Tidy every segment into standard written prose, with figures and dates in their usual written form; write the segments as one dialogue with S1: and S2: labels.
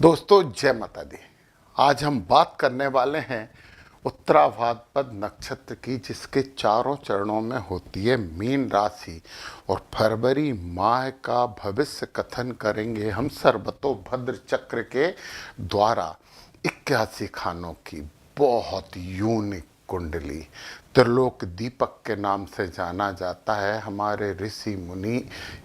S1: दोस्तों जय माता दी। आज हम बात करने वाले हैं उत्तराभाद्र नक्षत्र की, जिसके चारों चरणों में होती है मीन राशि, और फरवरी माह का भविष्य कथन करेंगे हम सर्वतोभद्र चक्र के द्वारा 81 खानों की बहुत यूनिक कुंडली त्रिलोक दीपक के नाम से जाना जाता है। हमारे ऋषि मुनि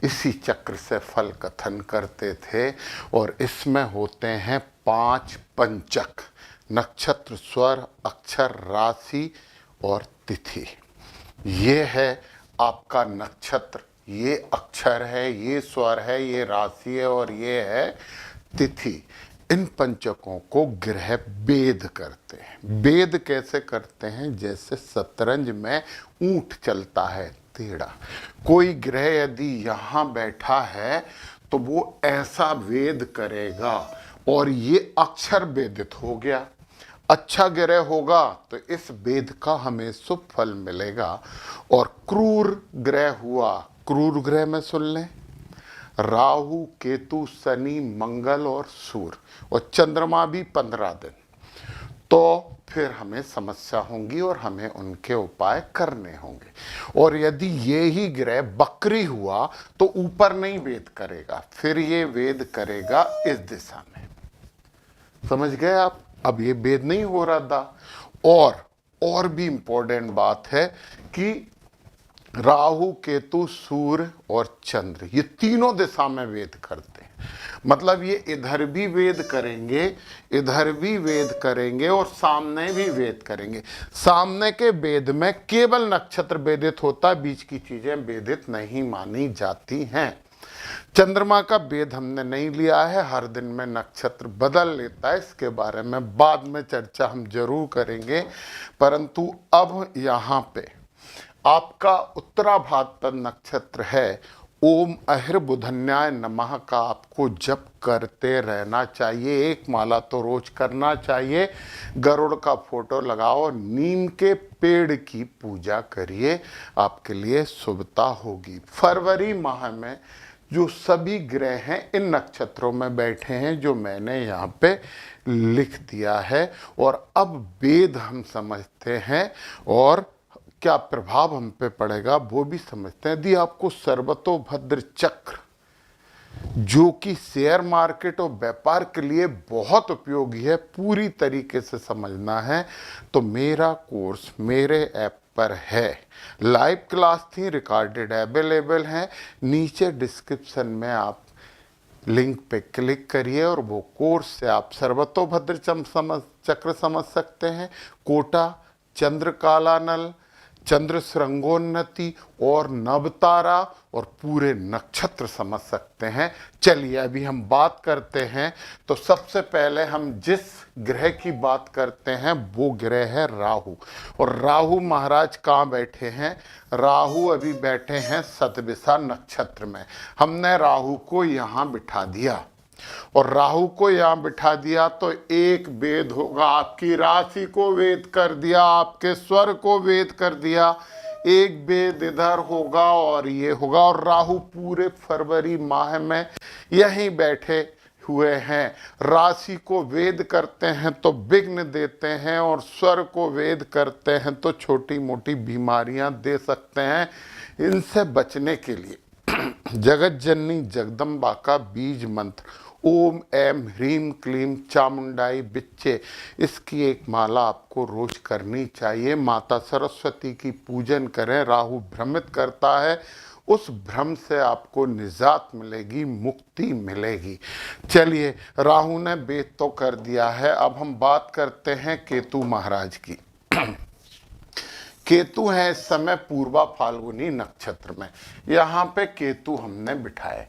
S1: इसी चक्र से फल कथन करते थे और इसमें होते हैं 5 पंचक: नक्षत्र, स्वर, अक्षर, राशि और तिथि। ये है आपका नक्षत्र, ये अक्षर है, ये स्वर है, ये राशि है और ये है तिथि। इन पंचकों को ग्रह वेद करते हैं। वेद कैसे करते हैं? जैसे शतरंज में ऊंट चलता है टेढ़ा, कोई ग्रह यदि यहाँ बैठा है तो वो ऐसा वेद करेगा, और ये अक्षर वेदित हो गया। अच्छा ग्रह होगा तो इस वेद का हमें शुभ फल मिलेगा। और क्रूर ग्रह हुआ, क्रूर ग्रह में सुन लें, राहु, केतु, शनि, मंगल और सूर्य, और चंद्रमा भी 15 दिन, तो फिर हमें समस्या होंगी और हमें उनके उपाय करने होंगे। और यदि ये ही ग्रह बकरी हुआ तो ऊपर नहीं वेद करेगा, फिर ये वेद करेगा इस दिशा में। समझ गए आप? अब ये वेद नहीं हो रहा था। और भी इंपॉर्टेंट बात है कि राहु, केतु, सूर्य और चंद्र, ये तीनों दिशा में वेद करते हैं। मतलब ये इधर भी वेद करेंगे, इधर भी वेद करेंगे और सामने भी वेद करेंगे। सामने के वेद में केवल नक्षत्र वेदित होता है, बीच की चीजें वेदित नहीं मानी जाती हैं। चंद्रमा का वेद हमने नहीं लिया है, हर दिन में नक्षत्र बदल लेता है, इसके बारे में बाद में चर्चा हम जरूर करेंगे। परंतु अब यहाँ पे आपका उत्तराभाद्र नक्षत्र है। ओम अहिर्बुधन्याय नमः का आपको जप करते रहना चाहिए, एक माला तो रोज करना चाहिए। गरुड़ का फोटो लगाओ, नीम के पेड़ की पूजा करिए, आपके लिए शुभता होगी। फरवरी माह में जो सभी ग्रह हैं इन नक्षत्रों में बैठे हैं, जो मैंने यहाँ पे लिख दिया है। और अब वेद हम समझते हैं और क्या प्रभाव हम पे पड़ेगा वो भी समझते हैं। यदि आपको सर्वतोभद्र चक्र, जो कि शेयर मार्केट और व्यापार के लिए बहुत उपयोगी है, पूरी तरीके से समझना है तो मेरा कोर्स मेरे ऐप पर है। लाइव क्लास थी, रिकॉर्डेड अवेलेबल है। नीचे डिस्क्रिप्शन में आप लिंक पे क्लिक करिए और वो कोर्स से आप सर्वतोभद्र चक्र समझ सकते हैं, कोटा, चंद्र कालानल, चंद्र श्रृंगोन्नति और नवतारा और पूरे नक्षत्र समझ सकते हैं। चलिए अभी हम बात करते हैं। तो सबसे पहले हम जिस ग्रह की बात करते हैं वो ग्रह है राहु। और राहु महाराज कहाँ बैठे हैं? राहु अभी बैठे हैं शतभिषा नक्षत्र में। हमने राहु को यहाँ बिठा दिया, और राहु को यहाँ बिठा दिया तो एक वेद होगा, आपकी राशि को वेद कर दिया, आपके स्वर को वेद कर दिया, एक वेद इधर होगा और ये होगा। और राहु पूरे फरवरी माह में यहीं बैठे हुए हैं। राशि को वेद करते हैं तो विघ्न देते हैं, और स्वर को वेद करते हैं तो छोटी मोटी बीमारियां दे सकते हैं। इनसे बचने के लिए जगत जननी जगदम्बा का बीज मंत्र ओम ऐम ह्रीम क्लीम चामुंडाई बिच्चे, इसकी एक माला आपको रोज करनी चाहिए। माता सरस्वती की पूजन करें। राहु भ्रमित करता है, उस भ्रम से आपको निजात मिलेगी, मुक्ति मिलेगी। चलिए, राहु ने वेद तो कर दिया है, अब हम बात करते हैं केतु महाराज की। केतु है इस समय पूर्वा फाल्गुनी नक्षत्र में। यहाँ पे केतु हमने बिठाए,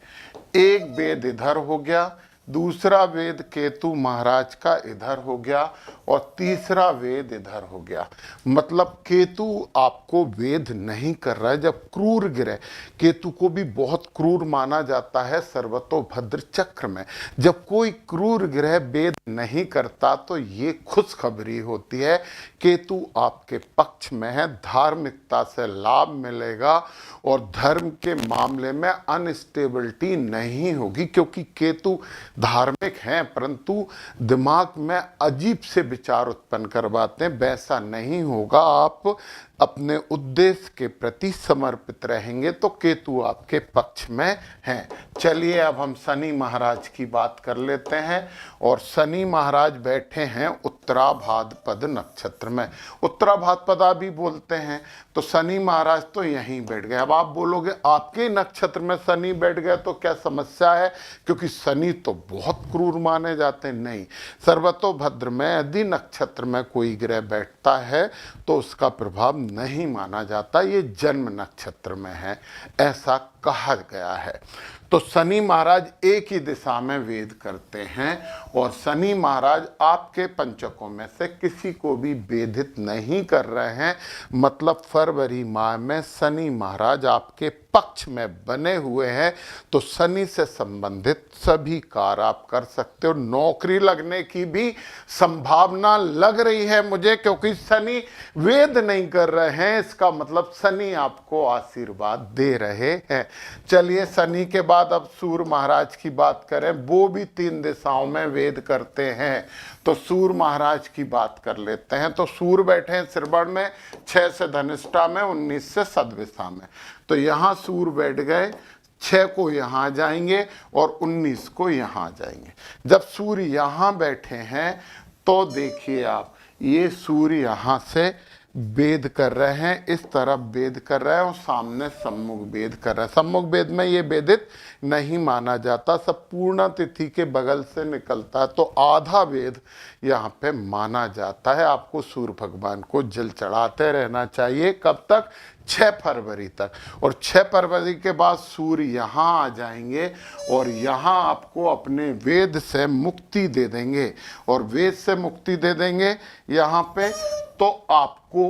S1: एक वेद इधर हो गया, दूसरा वेद केतु महाराज का इधर हो गया, और तीसरा वेद इधर हो गया। मतलब केतु आपको वेद नहीं कर रहा है। जब क्रूर ग्रह, केतु को भी बहुत क्रूर माना जाता है सर्वतोभद्र चक्र में, जब कोई क्रूर ग्रह वेद नहीं करता तो ये खुशखबरी होती है, केतु आपके पक्ष में है, धार्मिकता से लाभ मिलेगा और धर्म के मामले में अनस्टेबिलिटी नहीं होगी, क्योंकि केतु धार्मिक हैं परंतु दिमाग में अजीब से विचार उत्पन्न करवाते हैं। वैसा नहीं होगा, आप अपने उद्देश्य के प्रति समर्पित रहेंगे तो केतु आपके पक्ष में हैं। चलिए अब हम शनि महाराज की बात कर लेते हैं। और शनि महाराज बैठे हैं उत्तरा भाद्रपद नक्षत्र में। उत्तरा भाद्रपदा भी बोलते हैं। तो शनि महाराज तो यहीं बैठ गए। अब आप बोलोगे आपके नक्षत्र में शनि बैठ गए तो क्या समस्या है, क्योंकि शनि तो बहुत क्रूर माने जाते हैं। नहीं, सर्वतोभद्र में यदि नक्षत्र में कोई ग्रह बैठता है तो उसका प्रभाव नहीं माना जाता, ये जन्म नक्षत्र में है, ऐसा कहा गया है। तो शनि महाराज एक ही दिशा में वेद करते हैं और शनि महाराज आपके पंचकों में से किसी को भी वेधित नहीं कर रहे हैं। मतलब फरवरी माह में शनि महाराज आपके पक्ष में बने हुए हैं तो शनि से संबंधित सभी कार्य आप कर सकते हो। नौकरी लगने की भी संभावना लग रही है मुझे, क्योंकि शनि वेद नहीं कर रहे हैं, इसका मतलब शनि आपको आशीर्वाद दे रहे हैं। चलिए शनि के बाद अब सूर्य महाराज की बात करें। वो भी 3 दिशाओं में वेद करते हैं, तो सूर्य महाराज की बात कर लेते हैं। तो सूर्य बैठे हैं श्रवण में, 6 से धनिष्ठा में, 19 से सद्विषा में। तो यहाँ सूर्य बैठ गए, 6 को यहाँ जाएंगे और 19 को यहाँ जाएंगे। जब सूर्य यहाँ बैठे हैं तो देखिए आप, ये सूर्य यहाँ से वेद कर रहे हैं, इस तरफ वेद कर रहे हैं और सामने सम्मुख वेद कर रहे हैं। सम्मुख वेद में ये वेदित नहीं माना जाता, सब पूर्ण तिथि के बगल से निकलता है, तो आधा वेद यहाँ पे माना जाता है। आपको सूर्य भगवान को जल चढ़ाते रहना चाहिए। कब तक? 6 फरवरी तक। और 6 फरवरी के बाद सूर्य यहाँ आ जाएंगे और यहाँ आपको अपने वेद से मुक्ति दे देंगे। और वेद से मुक्ति दे देंगे यहाँ पे, तो आपको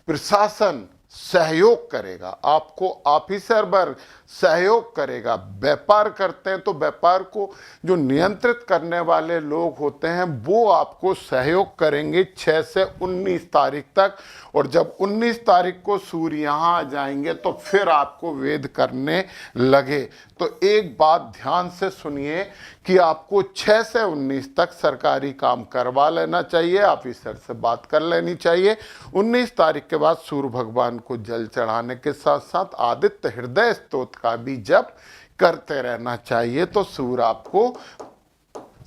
S1: प्रशासन सहयोग करेगा, आपको ऑफिसर वर्ग सहयोग करेगा। व्यापार करते हैं तो व्यापार को जो नियंत्रित करने वाले लोग होते हैं वो आपको सहयोग करेंगे 6 से 19 तारीख तक। और जब 19 तारीख को सूर्य यहाँ आ जाएंगे तो फिर आपको वेद करने लगे। तो एक बात ध्यान से सुनिए कि आपको 6 से 19 तक सरकारी काम करवा लेना चाहिए, ऑफिसर से बात कर लेनी चाहिए। 19 तारीख के बाद सूर्य भगवान को जल चढ़ाने के साथ साथ आदित्य हृदय स्तोत्र का भी जप करते रहना चाहिए। तो सूर्य आपको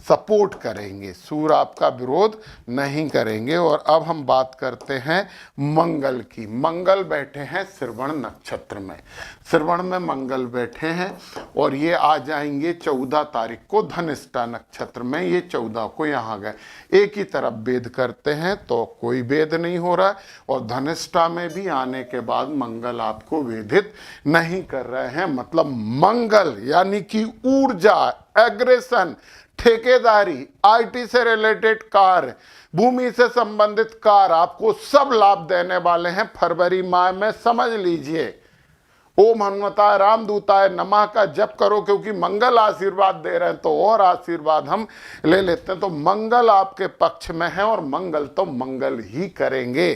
S1: सपोर्ट करेंगे, सूर्य आपका विरोध नहीं करेंगे। और अब हम बात करते हैं मंगल की। मंगल बैठे हैं श्रवण नक्षत्र में। श्रवण में मंगल बैठे हैं और ये आ जाएंगे 14 तारीख को धनिष्ठा नक्षत्र में। ये 14 को यहाँ गए, एक ही तरफ वेद करते हैं तो कोई वेद नहीं हो रहा है। और धनिष्ठा में भी आने के बाद मंगल आपको वेदित नहीं कर रहे हैं। मतलब मंगल यानी कि ऊर्जा, एग्रेशन, ठेकेदारी, आईटी से रिलेटेड कार्य, भूमि से संबंधित कार्य, आपको सब लाभ देने वाले हैं फरवरी माह में। समझ लीजिए, ओम हनुमताय रामदूताय नमः का जप करो, क्योंकि मंगल आशीर्वाद दे रहे हैं तो और आशीर्वाद हम ले लेते हैं। तो मंगल आपके पक्ष में है और मंगल तो मंगल ही करेंगे।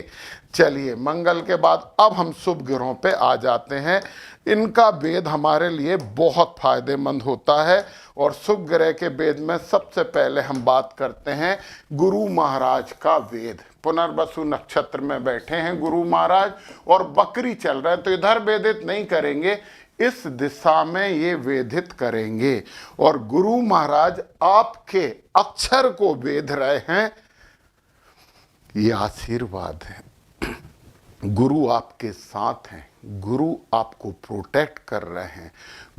S1: चलिए मंगल के बाद अब हम शुभ ग्रहों पे आ जाते हैं। इनका वेद हमारे लिए बहुत फायदेमंद होता है। और शुभ ग्रह के वेद में सबसे पहले हम बात करते हैं गुरु महाराज का वेद। पुनर्वसु नक्षत्र में बैठे हैं गुरु महाराज और बकरी चल रहे हैं, तो इधर वेदित नहीं करेंगे, इस दिशा में ये वेदित करेंगे। और गुरु महाराज आपके अक्षर को वेद रहे हैं, ये आशीर्वाद है। गुरु आपके साथ हैं, गुरु आपको प्रोटेक्ट कर रहे हैं,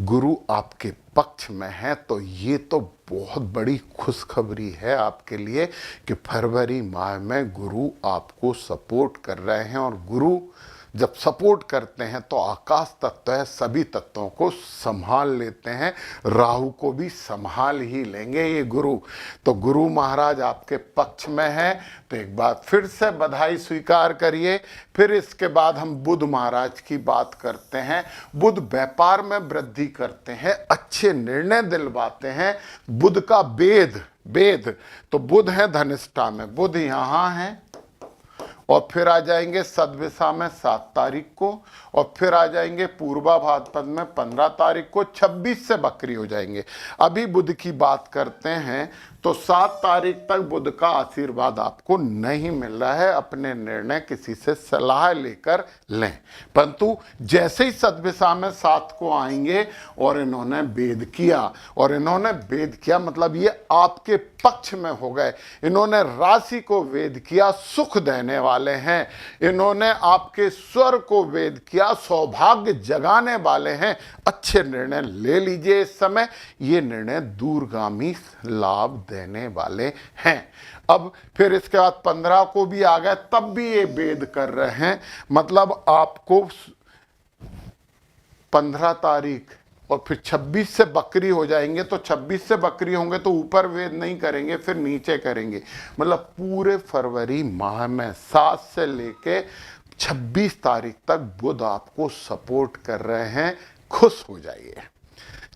S1: गुरु आपके पक्ष में है। तो ये तो बहुत बड़ी खुशखबरी है आपके लिए कि फरवरी माह में गुरु आपको सपोर्ट कर रहे हैं। और गुरु जब सपोर्ट करते हैं तो आकाश तत्व है, सभी तत्वों को संभाल लेते हैं, राहु को भी संभाल ही लेंगे ये गुरु। तो गुरु महाराज आपके पक्ष में है, तो एक बार फिर से बधाई स्वीकार करिए। फिर इसके बाद हम बुध महाराज की बात करते हैं। बुध व्यापार में वृद्धि करते हैं, अच्छे निर्णय दिलवाते हैं। बुध का वेद तो बुध है धनिष्ठा में, बुध यहाँ है और फिर आ जाएंगे सदविषा में 7 तारीख को, और फिर आ जाएंगे पूर्वा भाद्रपद में 15 तारीख को, 26 से बकरी हो जाएंगे। अभी बुध की बात करते हैं तो 7 तारीख तक बुध का आशीर्वाद आपको नहीं मिल रहा है, अपने निर्णय किसी से सलाह लेकर लें। परंतु जैसे ही सदविषा में 7 को आएंगे और इन्होंने भेद किया, और इन्होंने भेद किया मतलब ये आपके पक्ष में हो गए, इन्होंने राशि को वेद किया, सुख देने वाले हैं, इन्होंने आपके स्वर को वेद किया, सौभाग्य जगाने वाले हैं। अच्छे निर्णय ले लीजिए इस समय, ये निर्णय दूरगामी लाभ देने वाले हैं। अब फिर इसके बाद 15 को भी आ गए, तब भी ये वेद कर रहे हैं, मतलब आपको 15 तारीख और फिर 26 से बकरी हो जाएंगे, तो 26 से बकरी होंगे तो ऊपर वेद नहीं करेंगे, फिर नीचे करेंगे। मतलब पूरे फरवरी माह में 7 से लेके 26 तारीख तक बुध आपको सपोर्ट कर रहे हैं, खुश हो जाइए।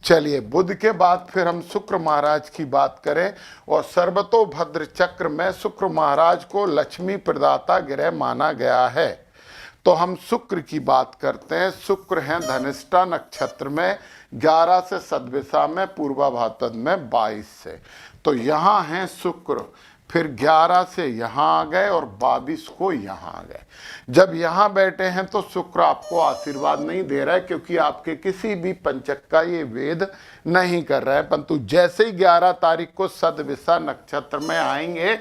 S1: चलिए, बुध के बाद फिर हम शुक्र महाराज की बात करें, और सर्वतोभद्र चक्र में शुक्र महाराज को लक्ष्मी प्रदाता ग्रह माना गया है। तो हम शुक्र की बात करते हैं। शुक्र हैं धनिष्ठा नक्षत्र में 11 से सदविषा में, पूर्वा भाद्रपद में 22 से। तो यहाँ हैं शुक्र, फिर 11 से यहाँ आ गए और 22 को यहाँ आ गए। जब यहाँ बैठे हैं तो शुक्र आपको आशीर्वाद नहीं दे रहा है, क्योंकि आपके किसी भी पंचक का ये वेद नहीं कर रहा है। परंतु जैसे ही 11 तारीख को सदविषा नक्षत्र में आएंगे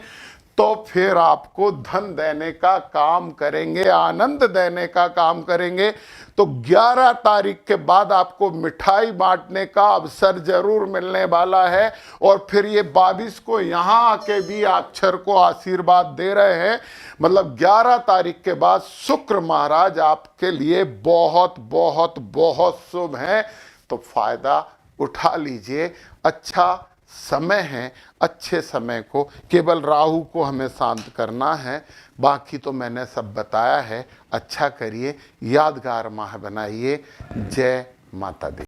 S1: तो फिर आपको धन देने का काम करेंगे, आनंद देने का काम करेंगे। तो 11 तारीख के बाद आपको मिठाई बांटने का अवसर जरूर मिलने वाला है। और फिर ये 22 को यहाँ आके भी अक्षर को आशीर्वाद दे रहे हैं। मतलब 11 तारीख के बाद शुक्र महाराज आपके लिए बहुत बहुत बहुत शुभ हैं। तो फायदा उठा लीजिए, अच्छा समय है। अच्छे समय को, केवल राहु को हमें शांत करना है, बाकी तो मैंने सब बताया है। अच्छा करिए, यादगार माह बनाइए। जय माता दी।